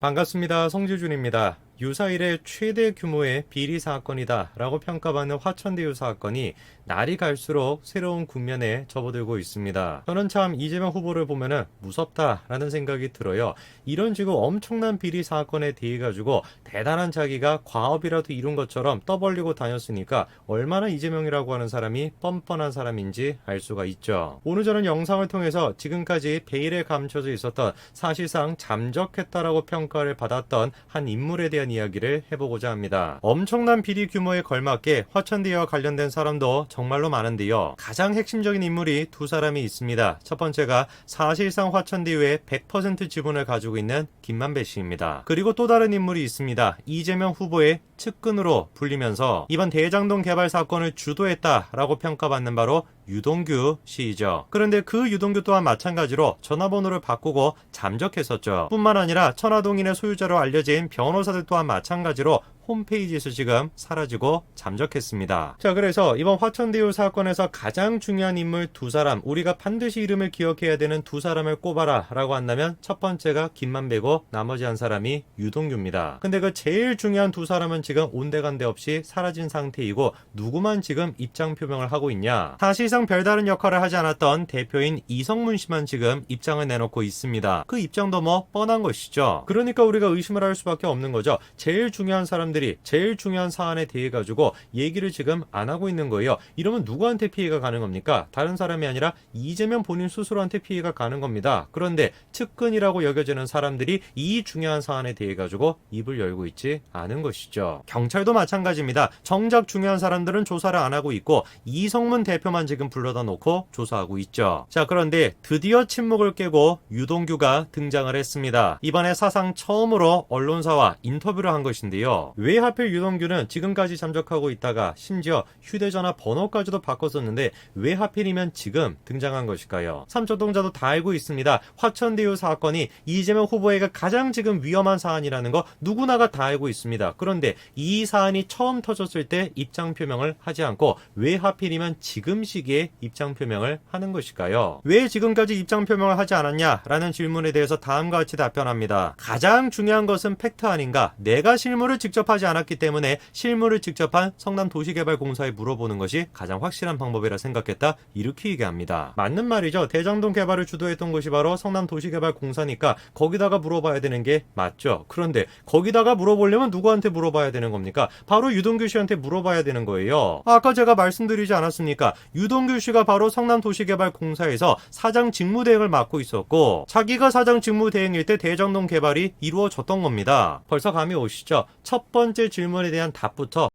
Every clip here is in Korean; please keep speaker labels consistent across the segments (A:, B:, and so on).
A: 반갑습니다. 성지준입니다. 유사 이래 최대 규모의 비리 사건이다 라고 평가받는 화천대유 사건이 날이 갈수록 새로운 국면에 접어들고 있습니다. 저는 참 이재명 후보를 보면은 무섭다라는 생각이 들어요. 이런 지금 엄청난 비리 사건에 대해 가지고 대단한 자기가 과업이라도 이룬 것처럼 떠벌리고 다녔으니까 얼마나 이재명이라고 하는 사람이 뻔뻔한 사람인지 알 수가 있죠. 오늘 저는 영상을 통해서 지금까지 베일에 감춰져 있었던 사실상 잠적했다라고 평가를 받았던 한 인물에 대한 이야기를 해보고자 합니다. 엄청난 비리 규모에 걸맞게 화천대유와 관련된 사람도 정말로 많은데요. 가장 핵심적인 인물이 두 사람이 있습니다. 첫 번째가 사실상 화천대유의 100% 지분을 가지고 있는 김만배 씨입니다. 그리고 또 다른 인물이 있습니다. 이재명 후보의 측근으로 불리면서 이번 대장동 개발 사건을 주도했다라고 평가받는 바로 유동규 씨이죠. 그런데 그 유동규 또한 마찬가지로 전화번호를 바꾸고 잠적했었죠. 뿐만 아니라 천화동인의 소유자로 알려진 변호사들 또한 마찬가지로 홈페이지에서 지금 사라지고 잠적했습니다. 자, 그래서 이번 화천대유 사건에서 가장 중요한 인물 두 사람, 우리가 반드시 이름을 기억해야 되는 두 사람을 꼽아라 라고 한다면 첫 번째가 김만배고 나머지 한 사람이 유동규입니다. 근데 그 제일 중요한 두 사람은 지금 온데간데 없이 사라진 상태이고 누구만 지금 입장 표명을 하고 있냐? 사실상 별다른 역할을 하지 않았던 대표인 이성문 씨만 지금 입장을 내놓고 있습니다. 그 입장도 뭐 뻔한 것이죠. 그러니까 우리가 의심을 할 수밖에 없는 거죠. 제일 중요한 사람들이 제일 중요한 사안에 대해 가지고 얘기를 지금 안 하고 있는 거예요. 이러면 누구한테 피해가 가는 겁니까? 다른 사람이 아니라 이재명 본인 스스로한테 피해가 가는 겁니다. 그런데 측근이라고 여겨지는 사람들이 이 중요한 사안에 대해 가지고 입을 열고 있지 않은 것이죠. 경찰도 마찬가지입니다. 정작 중요한 사람들은 조사를 안 하고 있고 이성문 대표만 지금 불러다 놓고 조사하고 있죠. 자, 그런데 드디어 침묵을 깨고 유동규가 등장을 했습니다. 이번에 사상 처음으로 언론사와 인터뷰를 한 것인데요. 왜 하필 유동규는 지금까지 잠적하고 있다가 심지어 휴대전화 번호까지도 바꿨었는데 왜 하필이면 지금 등장한 것일까요? 삼초동자도 다 알고 있습니다. 화천대유 사건이 이재명 후보에게 가장 지금 위험한 사안이라는 거 누구나가 다 알고 있습니다. 그런데 이 사안이 처음 터졌을 때 입장 표명을 하지 않고 왜 하필이면 지금 시기에 입장 표명을 하는 것일까요? 왜 지금까지 입장 표명을 하지 않았냐라는 질문에 대해서 다음과 같이 답변합니다. 가장 중요한 것은 팩트 아닌가? 내가 실무를 직접 하지 않았기 때문에 실무를 직접 한 성남도시개발공사에 물어보는 것이 가장 확실한 방법이라 생각했다. 이렇게 얘기합니다. 맞는 말이죠. 대장동 개발을 주도했던 곳이 바로 성남도시개발공사니까 거기다가 물어봐야 되는 게 맞죠. 그런데 거기다가 물어보려면 누구한테 물어봐야 되는 겁니까? 바로 유동규 씨한테 물어봐야 되는 거예요. 아까 제가 말씀드리지 않았습니까? 유동규 씨가 바로 성남도시개발공사에서 사장 직무대행을 맡고 있었고 자기가 사장 직무대행일 때 대장동 개발이 이루어졌던 겁니다. 벌써 감이 오시죠? 첫 번째 질문에 대한 답부터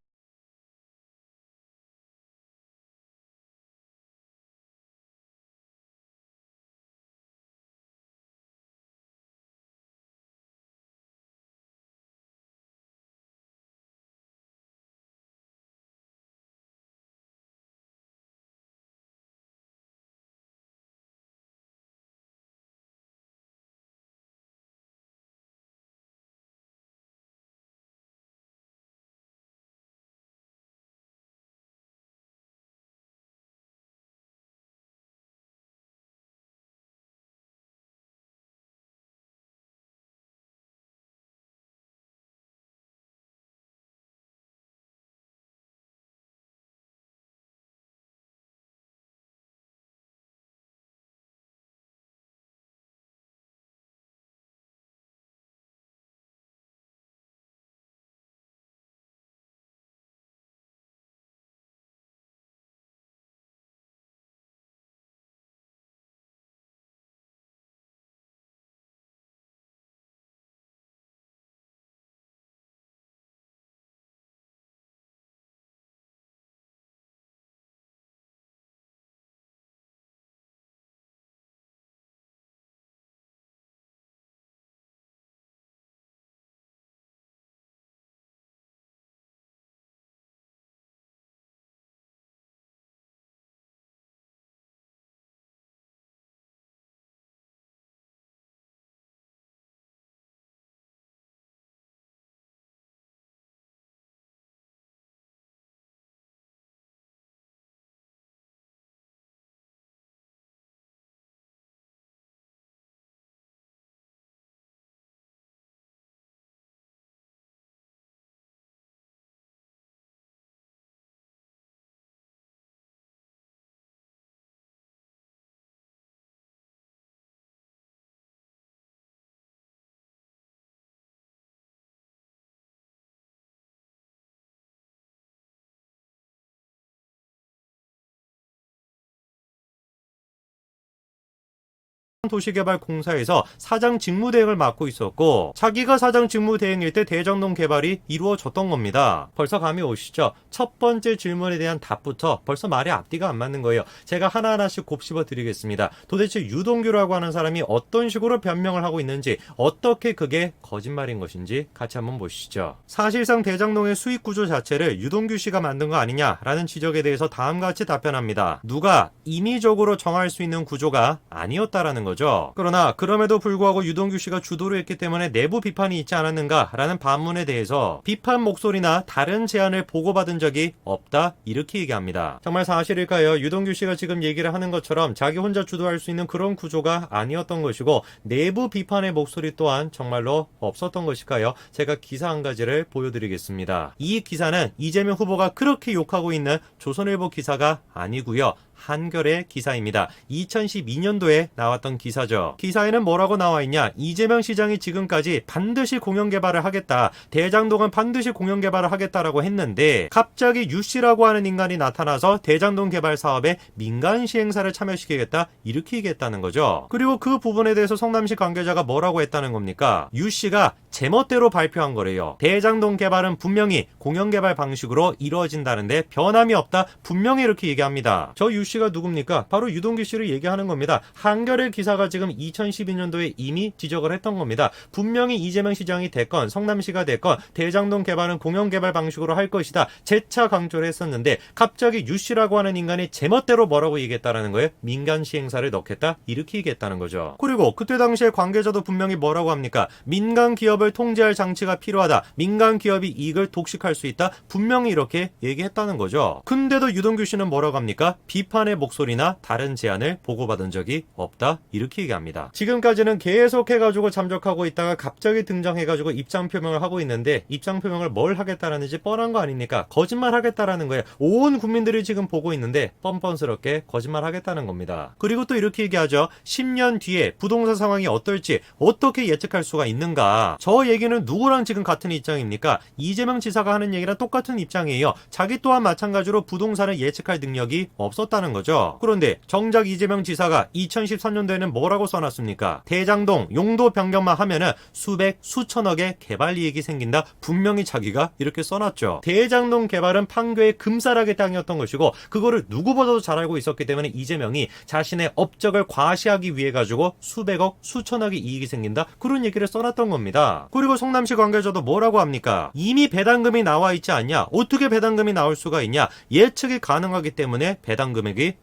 A: 도시개발공사에서 사장 직무대행을 맡고 있었고 자기가 사장 직무대행일 때 대장동 개발이 이루어졌던 겁니다. 벌써 감이 오시죠? 첫 번째 질문에 대한 답부터 벌써 말의 앞뒤가 안 맞는 거예요. 제가 하나하나씩 곱씹어 드리겠습니다. 도대체 유동규라고 하는 사람이 어떤 식으로 변명을 하고 있는지 어떻게 그게 거짓말인 것인지 같이 한번 보시죠. 사실상 대장동의 수익 구조 자체를 유동규 씨가 만든 거 아니냐라는 지적에 대해서 다음과 같이 답변합니다. 누가 임의적으로 정할 수 있는 구조가 아니었다라는 거죠. 그러나 그럼에도 불구하고 유동규 씨가 주도를 했기 때문에 내부 비판이 있지 않았는가라는 반문에 대해서 비판 목소리나 다른 제안을 보고받은 적이 없다 이렇게 얘기합니다. 정말 사실일까요? 유동규 씨가 지금 얘기를 하는 것처럼 자기 혼자 주도할 수 있는 그런 구조가 아니었던 것이고 내부 비판의 목소리 또한 정말로 없었던 것일까요? 제가 기사 한 가지를 보여드리겠습니다. 이 기사는 이재명 후보가 그렇게 욕하고 있는 조선일보 기사가 아니고요. 한겨레 기사입니다. 2012년도에 나왔던 기사죠. 기사에는 뭐라고 나와 있냐? 이재명 시장이 지금까지 반드시 공영개발을 하겠다. 대장동은 반드시 공영개발을 하겠다라고 했는데 갑자기 유 씨라고 하는 인간이 나타나서 대장동 개발 사업에 민간 시행사를 참여시키겠다. 이렇게 얘기했다는 거죠. 그리고 그 부분에 대해서 성남시 관계자가 뭐라고 했다는 겁니까? 유 씨가 제멋대로 발표한 거래요. 대장동 개발은 분명히 공영개발 방식으로 이루어진다는데 변함이 없다. 분명히 이렇게 얘기합니다. 저 유씨가 누굽니까? 바로 유동규 씨를 얘기하는 겁니다. 한겨레 기사가 지금 2012년도에 이미 지적을 했던 겁니다. 분명히 이재명 시장이 됐건 성남시가 됐건 대장동 개발은 공영개발 방식으로 할 것이다. 재차 강조를 했었는데 갑자기 유씨라고 하는 인간이 제멋대로 뭐라고 얘기했다라는 거예요. 민간 시행사를 넣겠다. 이렇게 얘기했다는 거죠. 그리고 그때 당시에 관계자도 분명히 뭐라고 합니까? 민간 기업을 통제할 장치가 필요하다. 민간 기업이 이익을 독식할 수 있다. 분명히 이렇게 얘기했다는 거죠. 근데도 유동규 씨는 뭐라고 합니까? 비판의 목소리나 다른 제안을 보고받은 적이 없다. 이렇게 얘기합니다. 지금까지는 계속 해가지고 잠적하고 있다가 갑자기 등장해가지고 입장 표명을 하고 있는데 입장 표명을 뭘 하겠다라는지 뻔한 거 아닙니까? 거짓말 하겠다라는 거예요. 온 국민들이 지금 보고 있는데 뻔뻔스럽게 거짓말 하겠다는 겁니다. 그리고 또 이렇게 얘기하죠. 10년 뒤에 부동산 상황이 어떨지 어떻게 예측할 수가 있는가? 저 얘기는 누구랑 지금 같은 입장입니까? 이재명 지사가 하는 얘기랑 똑같은 입장이에요. 자기 또한 마찬가지로 부동산을 예측할 능력이 없었다는 거죠. 그런데 정작 이재명 지사가 2013년도에는 뭐라고 써놨습니까? 대장동 용도 변경만 하면은 수백 수천억의 개발 이익이 생긴다. 분명히 자기가 이렇게 써놨죠. 대장동 개발은 판교의 금싸라기 땅이었던 것이고 그거를 누구보다도 잘 알고 있었기 때문에 이재명이 자신의 업적을 과시하기 위해 가지고 수백억 수천억의 이익이 생긴다. 그런 얘기를 써놨던 겁니다. 그리고 성남시 관계자도 뭐라고 합니까? 이미 배당금이 나와 있지 않냐? 어떻게 배당금이 나올 수가 있냐? 예측이 가능하기 때문에 배당 금액이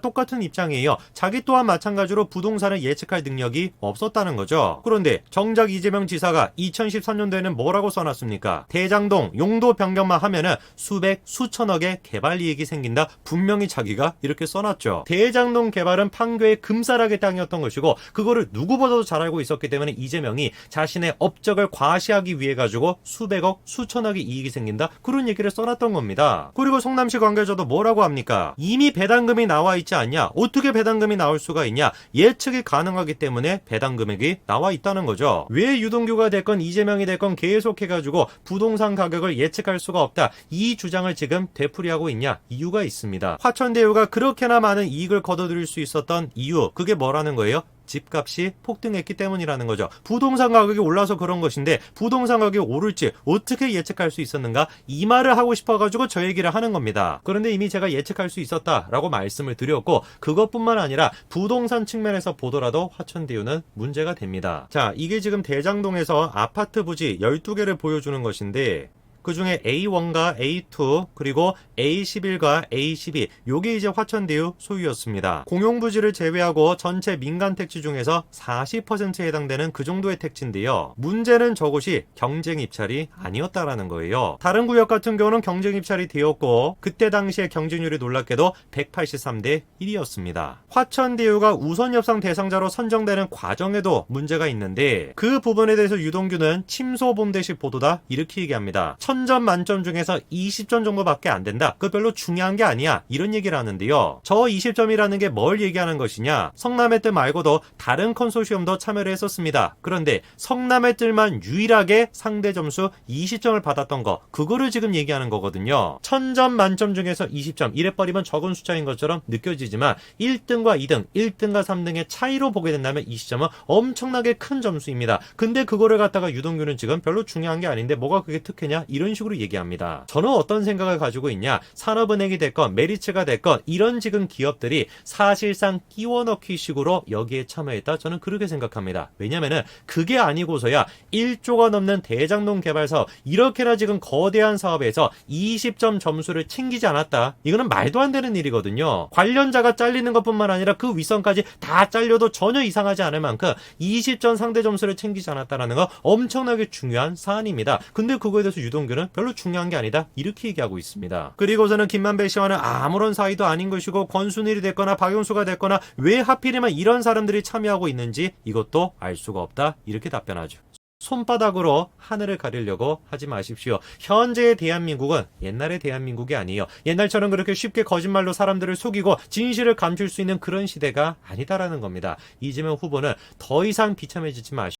A: 똑같은 입장이에요. 자기 또한 마찬가지로 부동산을 예측할 능력이 없었다는 거죠. 그런데 정작 이재명 지사가 2013년도에는 뭐라고 써놨습니까? 대장동 용도 변경만 하면은 수백 수천억의 개발 이익이 생긴다. 분명히 자기가 이렇게 써놨죠. 대장동 개발은 판교의 금싸라기 땅이었던 것이고 그거를 누구보다도 잘 알고 있었기 때문에 이재명이 자신의 업적을 과시하기 위해 가지고 수백억 수천억의 이익이 생긴다. 그런 얘기를 써놨던 겁니다. 그리고 성남시 관계자도 뭐라고 합니까? 이미 배당금이 나와 있지 않냐? 어떻게 배당금이 나올 수가 있냐? 예측이 가능하기 때문에 배당 금액이 나와 있다는 거죠. 왜 유동규가 됐건 이재명이 됐건 계속해가지고 부동산 가격을 예측할 수가 없다. 이 주장을 지금 되풀이하고 있냐? 이유가 있습니다. 화천대유가 그렇게나 많은 이익을 거둬들일 수 있었던 이유, 그게 뭐라는 거예요? 집값이 폭등했기 때문이라는 거죠. 부동산 가격이 올라서 그런 것인데 부동산 가격이 오를지 어떻게 예측할 수 있었는가? 이 말을 하고 싶어가지고 저 얘기를 하는 겁니다. 그런데 이미 제가 예측할 수 있었다라고 말씀을 드렸고 그것뿐만 아니라 부동산 측면에서 보더라도 화천대유는 문제가 됩니다. 자, 이게 지금 대장동에서 아파트 부지 12개를 보여주는 것인데 그 중에 A1과 A2 그리고 A11과 A12 요게 이제 화천대유 소유였습니다. 공용부지를 제외하고 전체 민간 택지 중에서 40%에 해당되는 그 정도의 택지인데요. 문제는 저곳이 경쟁 입찰이 아니었다라는 거예요. 다른 구역 같은 경우는 경쟁 입찰이 되었고 그때 당시에 경쟁률이 놀랍게도 183대 1이었습니다. 화천대유가 우선 협상 대상자로 선정되는 과정에도 문제가 있는데 그 부분에 대해서 유동규는 침소봉대식 보도다 이렇게 얘기합니다. 1000점 만점 중에서 20점 정도밖에 안 된다. 그 별로 중요한 게 아니야. 이런 얘기를 하는데요. 저 20점이라는 게 뭘 얘기하는 것이냐? 성남의 뜰 말고도 다른 컨소시엄도 참여를 했었습니다. 그런데 성남의 뜰만 유일하게 상대 점수 20점을 받았던 거, 그거를 지금 얘기하는 거거든요. 1000점 만점 중에서 20점, 이래버리면 적은 숫자인 것처럼 느껴지지만 1등과 2등, 1등과 3등의 차이로 보게 된다면 20점은 엄청나게 큰 점수입니다. 근데 그거를 갖다가 유동규는 지금 별로 중요한 게 아닌데 뭐가 그게 특혜냐? 이런 식으로 얘기합니다. 저는 어떤 생각을 가지고 있냐? 산업은행이 됐건 메리츠가 됐건 이런 지금 기업들이 사실상 끼워넣기 식으로 여기에 참여했다. 저는 그렇게 생각합니다. 왜냐면은 그게 아니고서야 1조가 넘는 대장동 개발 사업, 이렇게나 지금 거대한 사업에서 20점 점수를 챙기지 않았다. 이거는 말도 안 되는 일이거든요. 관련자가 잘리는 것뿐만 아니라 그 윗선까지 다 잘려도 전혀 이상하지 않을 만큼 20점 상대 점수를 챙기지 않았다라는 거 엄청나게 중요한 사안입니다. 근데 그거에 대해서 유동규는 별로 중요한 게 아니다. 이렇게 얘기하고 있습니다. 그리고서는 김만배 씨와는 아무런 사이도 아닌 것이고 권순일이 됐거나 박용수가 됐거나 왜 하필이면 이런 사람들이 참여하고 있는지 이것도 알 수가 없다. 이렇게 답변하죠. 손바닥으로 하늘을 가리려고 하지 마십시오. 현재의 대한민국은 옛날의 대한민국이 아니에요. 옛날처럼 그렇게 쉽게 거짓말로 사람들을 속이고 진실을 감출 수 있는 그런 시대가 아니다라는 겁니다. 이재명 후보는 더 이상 비참해지지 마십시오.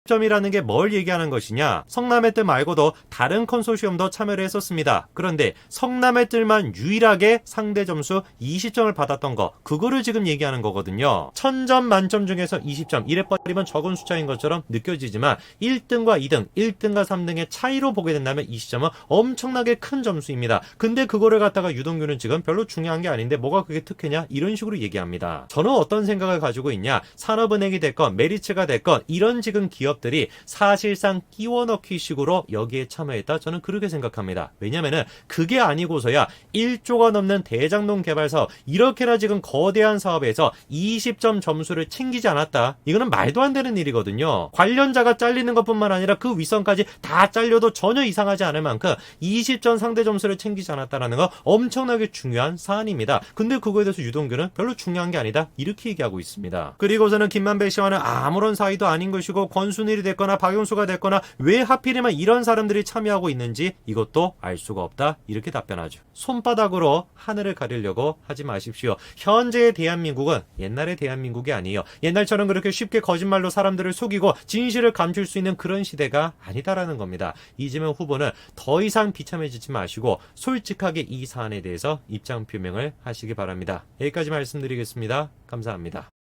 A: 점이라는 게 뭘 얘기하는 것이냐? 성남의 뜰 말고도 다른 컨소시엄도 참여를 했었습니다. 그런데 성남의 뜰만 유일하게 상대 점수 20점을 받았던 거, 그거를 지금 얘기하는 거거든요. 1000점 만점 중에서 20점, 이래버리면 적은 숫자인 것처럼 느껴지지만 1등과 2등, 1등과 3등의 차이로 보게 된다면 20점은 엄청나게 큰 점수입니다. 근데 그거를 갖다가 유동규는 지금 별로 중요한 게 아닌데 뭐가 그게 특혜냐? 이런 식으로 얘기합니다. 저는 어떤 생각을 가지고 있냐? 산업은행이 됐건 메리츠가 됐건 이런 지금 기업들이 사실상 끼워넣기 식으로 여기에 참여했다. 저는 그렇게 생각합니다. 왜냐면은 그게 아니고서야 1조가 넘는 대장동 개발 사업, 이렇게나 지금 거대한 사업에서 20점 점수를 챙기지 않았다. 이거는 말도 안 되는 일이거든요. 관련자가 잘리는 것뿐만 아니라 그 윗선까지 다 잘려도 전혀 이상하지 않을 만큼 20점 상대 점수를 챙기지 않았다라는 거 엄청나게 중요한 사안입니다. 근데 그거에 대해서 유동규는 별로 중요한 게 아니다. 이렇게 얘기하고 있습니다. 그리고서는 김만배 씨와는 아무런 사이도 아닌 것이고 권순일이 됐거나 박용수가 됐거나 왜 하필이면 이런 사람들이 참여하고 있는지 이것도 알 수가 없다. 이렇게 답변하죠. 손바닥으로 하늘을 가리려고 하지 마십시오. 현재의 대한민국은 옛날의 대한민국이 아니에요. 옛날처럼 그렇게 쉽게 거짓말로 사람들을 속이고 진실을 감출 수 있는 그런 시대가 아니다라는 겁니다. 이재명 후보는 더 이상 비참해지지 마시고 솔직하게 이 사안에 대해서 입장 표명을 하시기 바랍니다. 여기까지 말씀드리겠습니다. 감사합니다.